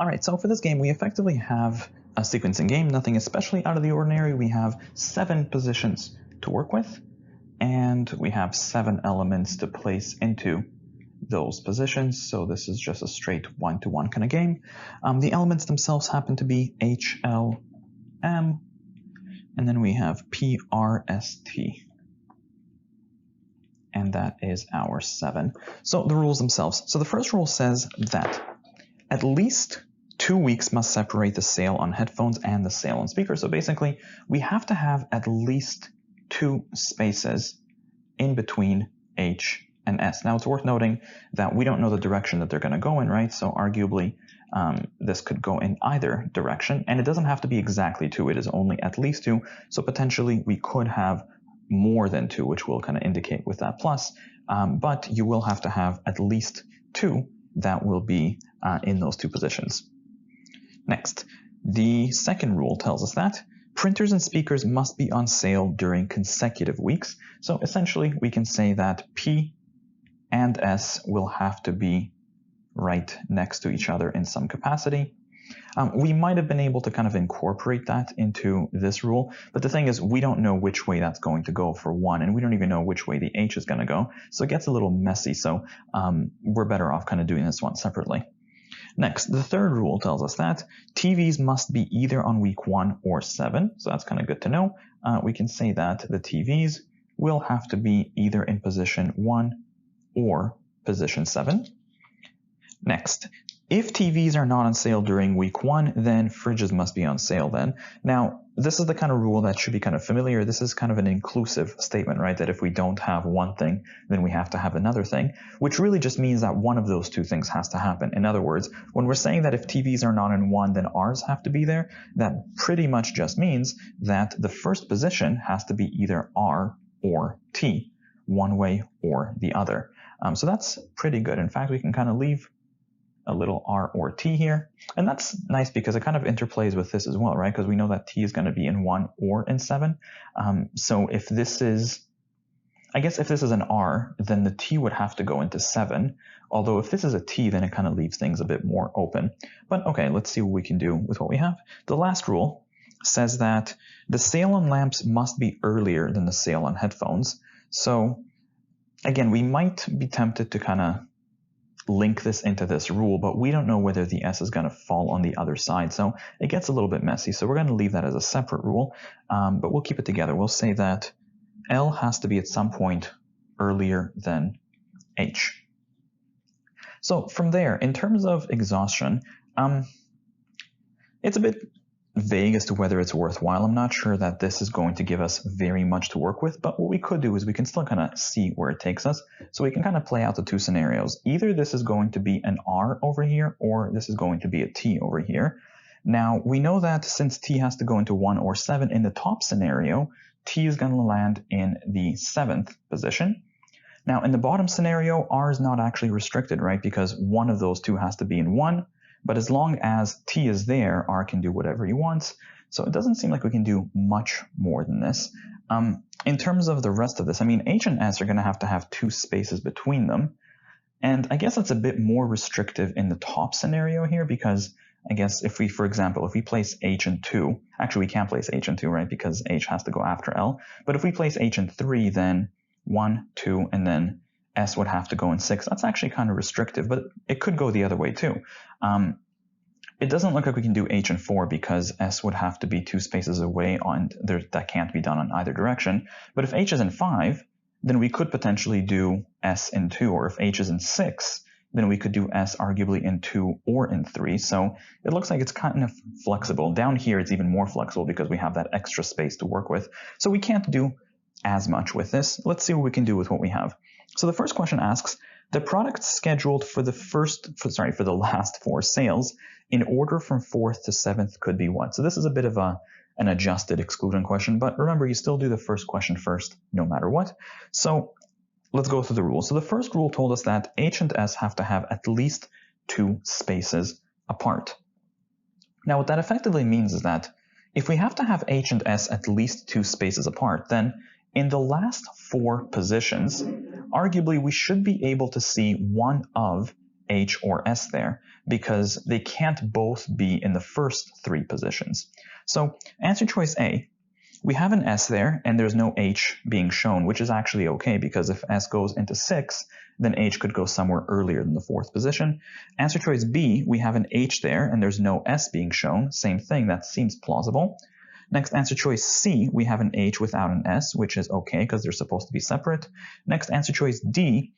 All right, so for this game, we effectively have a sequencing game, nothing especially out of the ordinary. We have 7 positions to work with, and we have 7 elements to place into those positions. So this is just a straight 1-to-1 kind of game. The elements themselves happen to be H, L, M, and then we have P, R, S, T. And that is our 7. So the rules themselves. So the first rule says that at least 2 weeks must separate the sale on headphones and the sale on speakers. So basically, we have to have at least 2 spaces in between H and S. Now, it's worth noting that we don't know the direction that they're going to go in, right? So arguably, this could go in either direction, and it doesn't have to be exactly 2. It is only at least 2. So potentially, we could have more than 2, which we'll kind of indicate with that plus. But you will have to have at least 2 that will be in those 2 positions. Next, the second rule tells us that printers and speakers must be on sale during consecutive weeks. So essentially, we can say that P and S will have to be right next to each other in some capacity. We might have been able to kind of incorporate that into this rule, but the thing is, we don't know which way that's going to go for one, and we don't even know which way the H is going to go, so it gets a little messy, so we're better off kind of doing this one separately. Next, the third rule tells us that TVs must be either on week 1 or 7, so that's kind of good to know. We can say that the TVs will have to be either in position 1 or position 7. Next, if TVs are not on sale during week 1, then fridges must be on sale then. Now, this is the kind of rule that should be kind of familiar. This is kind of an inclusive statement, right? That if we don't have one thing, then we have to have another thing, which really just means that one of those 2 things has to happen. In other words, when we're saying that if TVs are not in 1, then R's have to be there, that pretty much just means that the first position has to be either R or T, one way or the other. So that's pretty good. In fact, we can kind of leave a little R or T here. And that's nice because it kind of interplays with this as well, right? Because we know that T is going to be in 1 or in 7. So if this is, I guess if this is an R, then the T would have to go into 7. Although if this is a T, then it kind of leaves things a bit more open. But okay, let's see what we can do with what we have. The last rule says that the sale on lamps must be earlier than the sale on headphones. So again, we might be tempted to kind of link this into this rule, but we don't know whether the S is going to fall on the other side, so it gets a little bit messy. So we're going to leave that as a separate rule, but we'll keep it together. We'll say that L has to be at some point earlier than H. So from there, in terms of exhaustion, it's a bit vague as to whether it's worthwhile. I'm not sure that this is going to give us very much to work with, but what we could do is we can still kind of see where it takes us. So we can kind of play out the 2 scenarios. Either this is going to be an R over here, or this is going to be a T over here. Now, we know that since T has to go into 1 or 7, in the top scenario, T is going to land in the 7th position. Now, in the bottom scenario, R is not actually restricted, right? Because one of those 2 has to be in 1. But as long as T is there, R can do whatever he wants. So it doesn't seem like we can do much more than this. In terms of the rest of this, I mean, H and S are going to have 2 spaces between them. And I guess that's a bit more restrictive in the top scenario here, because I guess if we, for example, if we place H in 2, actually we can't place H in 2, right? Because H has to go after L. But if we place H in 3, then 1, 2, and then S would have to go in 6. That's actually kind of restrictive, but it could go the other way too. It doesn't look like we can do H in 4 because S would have to be 2 spaces away, and that can't be done on either direction. But if H is in 5, then we could potentially do S in 2, or if H is in 6, then we could do S arguably in 2 or in 3. So it looks like it's kind of flexible. Down here, it's even more flexible because we have that extra space to work with. So we can't do as much with this. Let's see what we can do with what we have. So the first question asks, the products scheduled for the last 4 sales in order from 4th to 7th could be what? So this is a bit of an adjusted exclusion question, but remember, you still do the first question first no matter what. So let's go through the rules. So the first rule told us that H and S have to have at least 2 spaces apart. Now what that effectively means is that if we have to have H and S at least 2 spaces apart, then in the last 4 positions, arguably we should be able to see one of H or S there because they can't both be in the first three positions. So answer choice A, we have an S there and there's no H being shown, which is actually okay because if S goes into 6, then H could go somewhere earlier than the fourth position. Answer choice B, we have an H there and there's no S being shown. Same thing, that seems plausible. Next, answer choice C, we have an H without an S, which is okay because they're supposed to be separate. Next, answer choice D.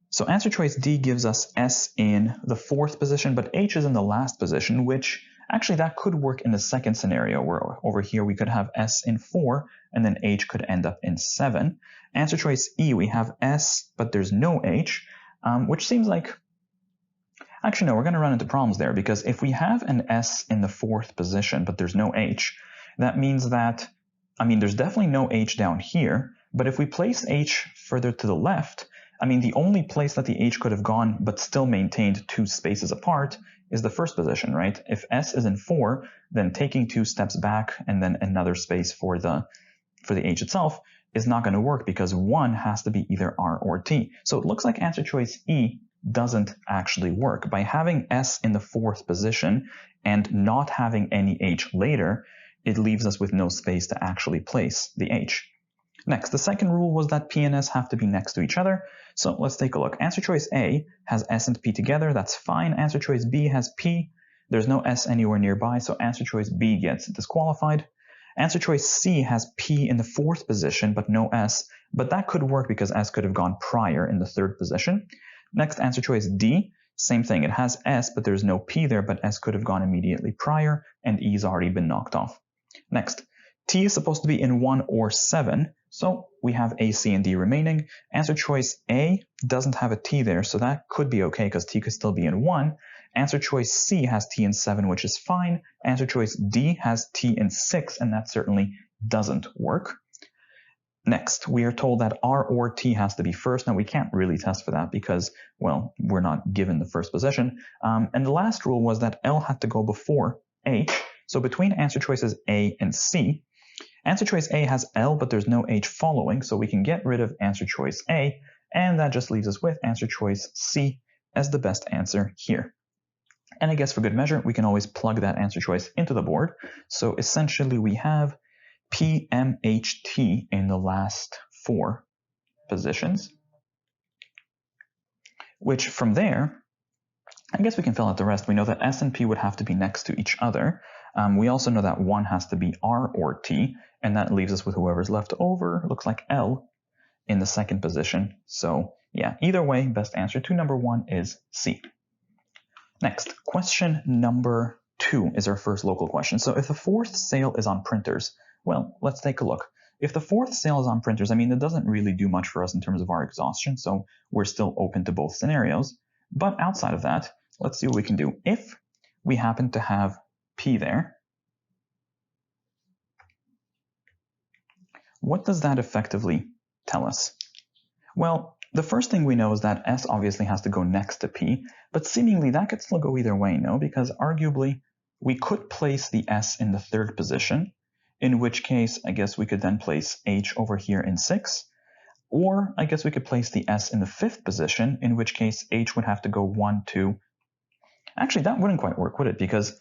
So answer choice D gives us S in the fourth position, but H is in the last position, which actually that could work in the second scenario where over here we could have S in 4 and then H could end up in 7. Answer choice E, we have S, but there's no H, which seems like, actually no, we're going to run into problems there because if we have an S in the fourth position, but there's no H, that means that, there's definitely no H down here, but if we place H further to the left, the only place that the H could have gone but still maintained 2 spaces apart is the first position, right? If S is in 4, then taking 2 steps back and then another space for the H itself is not going to work because 1 has to be either R or T. So it looks like answer choice E doesn't actually work. By having S in the fourth position and not having any H later, it leaves us with no space to actually place the H. Next, the second rule was that P and S have to be next to each other. So let's take a look. Answer choice A has S and P together. That's fine. Answer choice B has P. There's no S anywhere nearby, so answer choice B gets disqualified. Answer choice C has P in the fourth position, but no S. But that could work because S could have gone prior in the third position. Next, answer choice D. Same thing. It has S, but there's no P there, but S could have gone immediately prior, and E's already been knocked off. Next, T is supposed to be in 1 or 7. So we have A, C, and D remaining. Answer choice A doesn't have a T there, so that could be okay because T could still be in 1. Answer choice C has T in 7, which is fine. Answer choice D has T in 6, and that certainly doesn't work. Next, we are told that R or T has to be first. Now, we can't really test for that because, well, we're not given the first position. And the last rule was that L had to go before H. So between answer choices A and C, answer choice A has L, but there's no H following, so we can get rid of answer choice A, and that just leaves us with answer choice C as the best answer here. And I guess for good measure, we can always plug that answer choice into the board. So essentially we have P, M, H, T in the last 4 positions, which from there, I guess we can fill out the rest. We know that S and P would have to be next to each other. We also know that 1 has to be R or T, and that leaves us with whoever's left over. Looks like L in the second position. So yeah, either way, best answer to number 1 is C. Next, question number 2 is our first local question. So if the fourth sale is on printers, well, let's take a look. If the fourth sale is on printers, it doesn't really do much for us in terms of our exhaustion, so we're still open to both scenarios. But outside of that, let's see what we can do. If we happen to have P there, what does that effectively tell us? Well, the first thing we know is that S obviously has to go next to P, but seemingly that could still go either way, no? Because arguably we could place the S in the third position, in which case I guess we could then place H over here in 6, or I guess we could place the S in the fifth position, in which case H would have to go 1, 2. Actually, that wouldn't quite work, would it? Because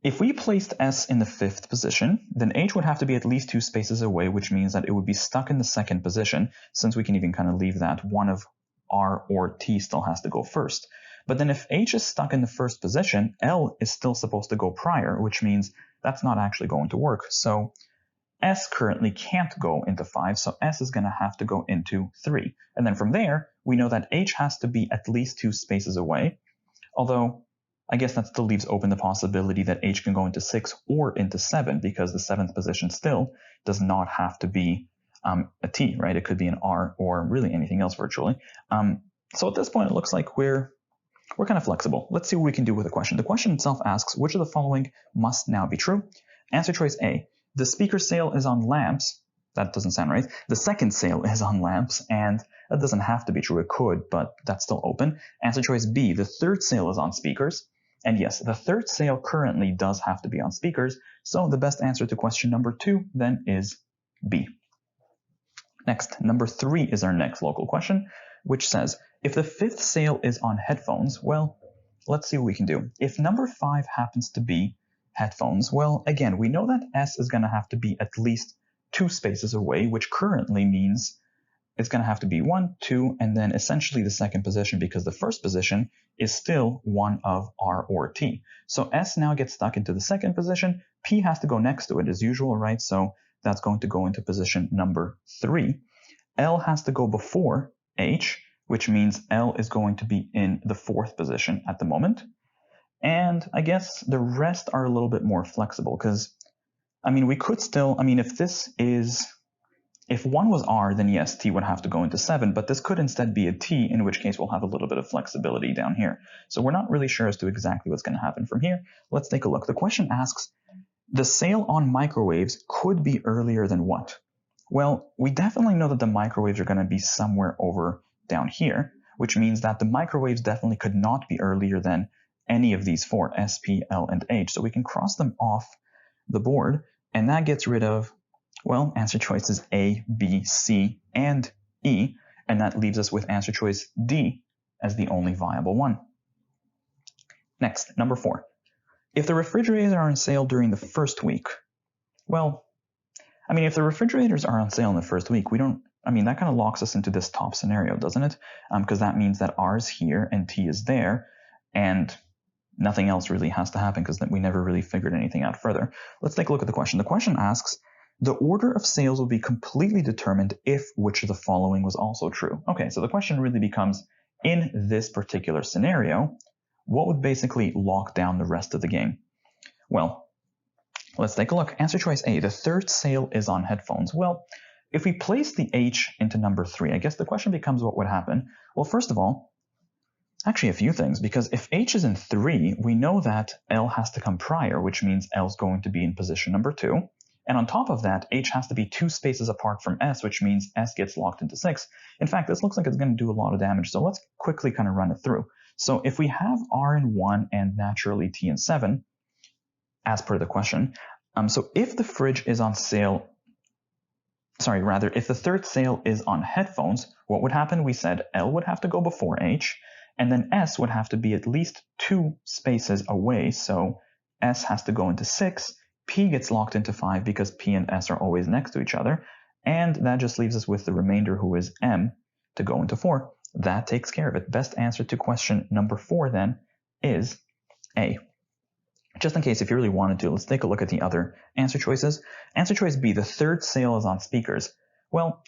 if we placed S in the fifth position, then H would have to be at least 2 spaces away, which means that it would be stuck in the second position, since we can even kind of leave that one of R or T still has to go first. But then if H is stuck in the first position, L is still supposed to go prior, which means that's not actually going to work. So S currently can't go into 5, so S is going to have to go into 3. And then from there, we know that H has to be at least 2 spaces away, although I guess that still leaves open the possibility that H can go into 6 or into 7, because the 7th position still does not have to be a T, right? It could be an R or really anything else virtually. So at this point, it looks like we're kind of flexible. Let's see what we can do with the question. The question itself asks, which of the following must now be true? Answer choice A, the speaker sale is on lamps. That doesn't sound right. The second sale is on lamps, and that doesn't have to be true. It could, but that's still open. Answer choice B, the third sale is on speakers. And yes, the third sale currently does have to be on speakers, so the best answer to question number 2 then is B. Next, number 3 is our next local question, which says, If the fifth sale is on headphones, well, let's see what we can do. If number 5 happens to be headphones, well, again, we know that S is going to have to be at least 2 spaces away, which currently means it's going to have to be 1, 2, and then essentially the second position, because the first position is still one of R or T. So S now gets stuck into the second position. P has to go next to it as usual, right? So that's going to go into position number 3. L has to go before H, which means L is going to be in the 4th position at the moment. And I guess the rest are a little bit more flexible because, I mean, we could still, I mean, if 1 was R, then yes, T would have to go into 7, but this could instead be a T, in which case we'll have a little bit of flexibility down here. So we're not really sure as to exactly what's going to happen from here. Let's take a look. The question asks, the sale on microwaves could be earlier than what? Well, we definitely know that the microwaves are going to be somewhere over down here, which means that the microwaves definitely could not be earlier than any of these 4, S, P, L, and H. So we can cross them off the board, and that gets rid of, well, answer choices A, B, C, and E, and that leaves us with answer choice D as the only viable one. Next, number 4. If the refrigerators are on sale during the first week, well, I mean, if the refrigerators are on sale in the first week, that kind of locks us into this top scenario, doesn't it? Because that means that R is here and T is there, and nothing else really has to happen because we never really figured anything out further. Let's take a look at the question. The question asks, the order of sales will be completely determined if which of the following was also true. Okay, so the question really becomes, in this particular scenario, what would basically lock down the rest of the game? Well, let's take a look. Answer choice A, the third sale is on headphones. Well, if we place the H into number 3, I guess the question becomes what would happen. Well, first of all, actually a few things, because if H is in 3, we know that L has to come prior, which means L is going to be in position number 2. And on top of that, H has to be 2 spaces apart from S, which means S gets locked into 6. In fact, this looks like it's going to do a lot of damage, so let's quickly kind of run it through. So if we have R in 1 and naturally T in 7, as per the question, so if the fridge is on sale, if the third sale is on headphones, what would happen? We said L would have to go before H, and then S would have to be at least 2 spaces away, so S has to go into 6. P gets locked into 5 because P and S are always next to each other, and that just leaves us with the remainder, who is M, to go into 4. That takes care of it. Best answer to question number 4 then is A. Just in case if you really wanted to, let's take a look at the other answer choices. Answer choice B, the third sale is on speakers. Well,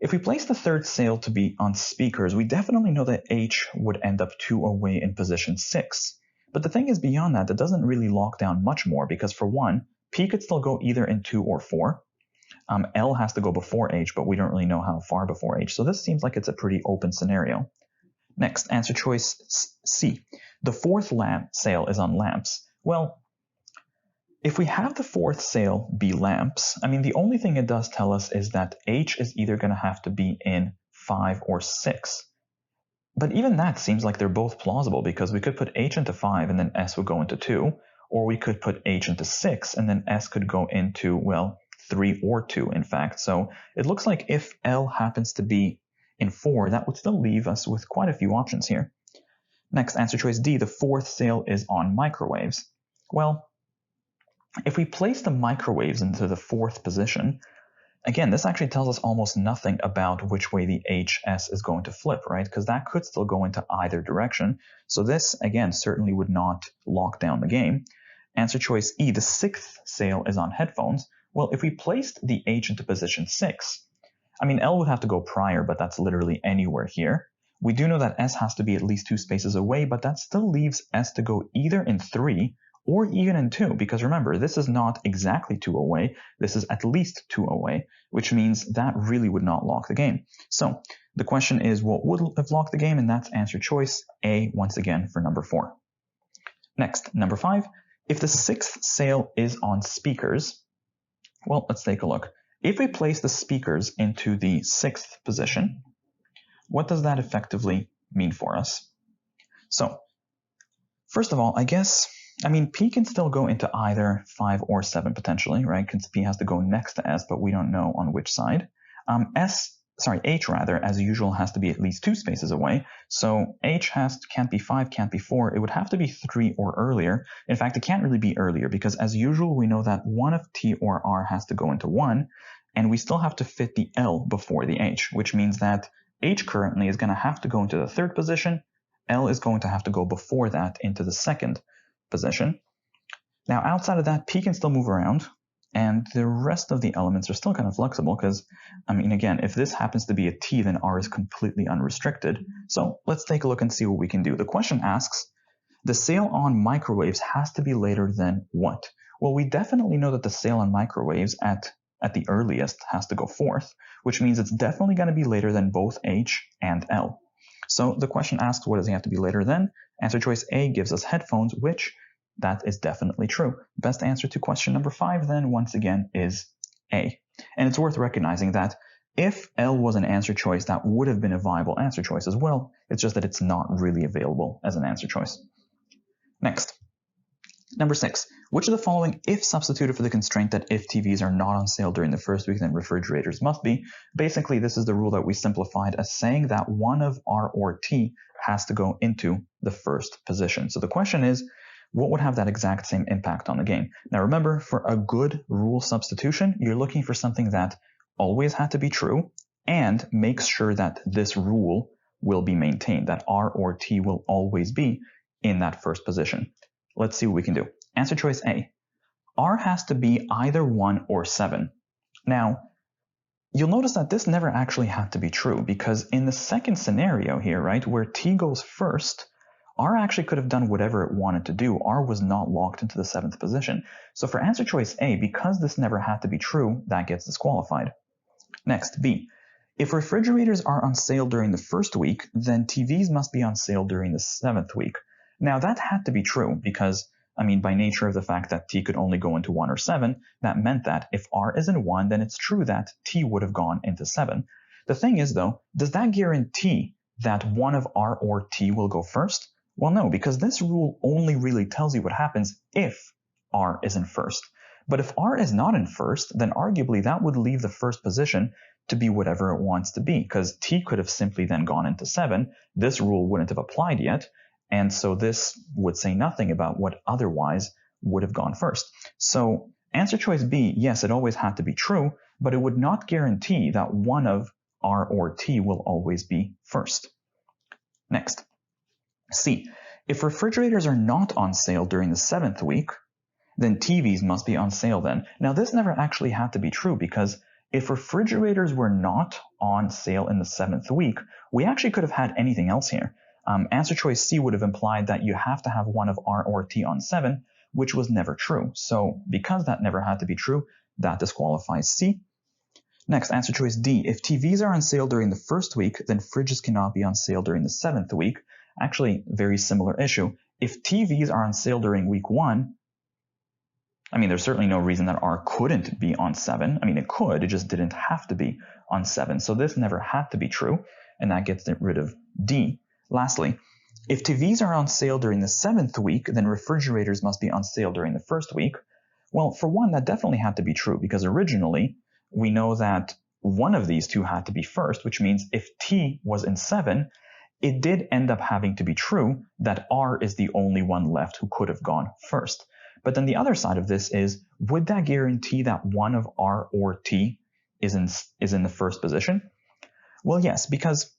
if we place the third sale to be on speakers, we definitely know that H would end up 2 away in position 6. But the thing is, beyond that, that doesn't really lock down much more, because for one, P could still go either in 2 or 4. L has to go before H, but we don't really know how far before H. So this seems like it's a pretty open scenario. Next, answer choice C. The fourth sale is on lamps. Well, if we have the fourth sale be lamps, the only thing it does tell us is that H is either going to have to be in 5 or 6. But even that seems like they're both plausible, because we could put H into 5 and then S would go into 2, or we could put H into 6 and then S could go into, well, 3 or 2, in fact. So it looks like if L happens to be in 4, that would still leave us with quite a few options here. Next, answer choice D, the fourth sale is on microwaves. Well, if we place the microwaves into the 4th position, again, this actually tells us almost nothing about which way the HS is going to flip, right? Because that could still go into either direction. So this, again, certainly would not lock down the game. Answer choice E, the 6th sale is on headphones. Well, if we placed the H into position 6, L would have to go prior, but that's literally anywhere here. We do know that S has to be at least 2 spaces away, but that still leaves S to go either in 3 or even in 2, because remember, this is not exactly 2 away, this is at least 2 away, which means that really would not lock the game. So the question is, what would have locked the game? And that's answer choice A once again for number 4. Next, number 5, if the 6th sale is on speakers, well, let's take a look. If we place the speakers into the 6th position, what does that effectively mean for us? So first of all, I guess, P can still go into either 5 or 7 potentially, right? Because P has to go next to S, but we don't know on which side. S H rather, as usual, has to be at least 2 spaces away. So H can't be 5, can't be 4. It would have to be 3 or earlier. In fact, it can't really be earlier because as usual, we know that one of T or R has to go into 1, and we still have to fit the L before the H, which means that H currently is going to have to go into the 3rd position. L is going to have to go before that into the 2nd position. Now, outside of that, P can still move around. And the rest of the elements are still kind of flexible because, I mean, again, if this happens to be a T, then R is completely unrestricted. So let's take a look and see what we can do. The question asks, the sale on microwaves has to be later than what? Well, we definitely know that the sale on microwaves at the earliest has to go 4th, which means it's definitely going to be later than both H and L. So the question asks, what does it have to be later than? Answer choice A gives us headphones, which that is definitely true. Best answer to question number 5 then, once again, is A. And it's worth recognizing that if L was an answer choice, that would have been a viable answer choice as well. It's just that it's not really available as an answer choice. Next. Number 6. Which of the following, if substituted for the constraint that if TVs are not on sale during the first week, then refrigerators must be? Basically, this is the rule that we simplified as saying that one of R or T has to go into the first position. So the question is, what would have that exact same impact on the game? Now remember, for a good rule substitution, you're looking for something that always had to be true and makes sure that this rule will be maintained, that R or T will always be in that first position. Let's see what we can do. Answer choice A. R has to be either 1 or 7. Now, you'll notice that this never actually had to be true because in the second scenario here, right, where T goes first, R actually could have done whatever it wanted to do. R was not locked into the 7th position. So for answer choice A, because this never had to be true, that gets disqualified. Next, B. If refrigerators are on sale during the first week, then TVs must be on sale during the 7th week. Now that had to be true because, I mean, by nature of the fact that T could only go into 1 or 7, that meant that if R is in 1, then it's true that T would have gone into 7. The thing is though, does that guarantee that one of R or T will go first? Well, no, because this rule only really tells you what happens if R is in first. But if R is not in first, then arguably that would leave the first position to be whatever it wants to be, because T could have simply then gone into 7. This rule wouldn't have applied yet, and so this would say nothing about what otherwise would have gone first. So answer choice B, yes, it always had to be true, but it would not guarantee that one of R or T will always be first. Next. C. If refrigerators are not on sale during the 7th week, then TVs must be on sale then. Now this never actually had to be true because if refrigerators were not on sale in the 7th week, we actually could have had anything else here. Answer choice C would have implied that you have to have one of R or T on 7, which was never true. So because that never had to be true, that disqualifies C. Next, answer choice D. If TVs are on sale during the first week, then fridges cannot be on sale during the 7th week. Actually, very similar issue. If TVs are on sale during week 1, I mean, there's certainly no reason that R couldn't be on 7. I mean, it could, it just didn't have to be on 7. So this never had to be true, and that gets rid of D. Lastly, if TVs are on sale during the 7th week, then refrigerators must be on sale during the first week. Well, for one, that definitely had to be true, because originally, we know that one of these two had to be first, which means if T was in 7, it did end up having to be true that R is the only one left who could have gone first. But then the other side of this is, would that guarantee that one of R or T is in the first position? Well, yes, because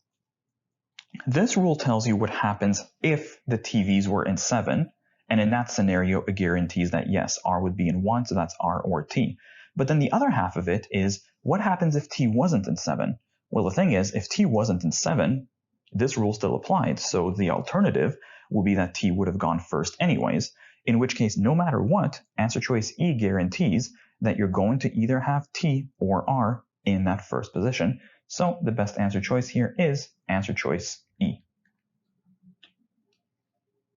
this rule tells you what happens if the TVs were in 7, and in that scenario, it guarantees that yes, R would be in 1, so that's R or T. But then the other half of it is, what happens if T wasn't in 7? Well, the thing is, if T wasn't in 7, this rule still applied, so the alternative will be that T would have gone first anyways, in which case, no matter what, answer choice E guarantees that you're going to either have T or R in that first position. So the best answer choice here is answer choice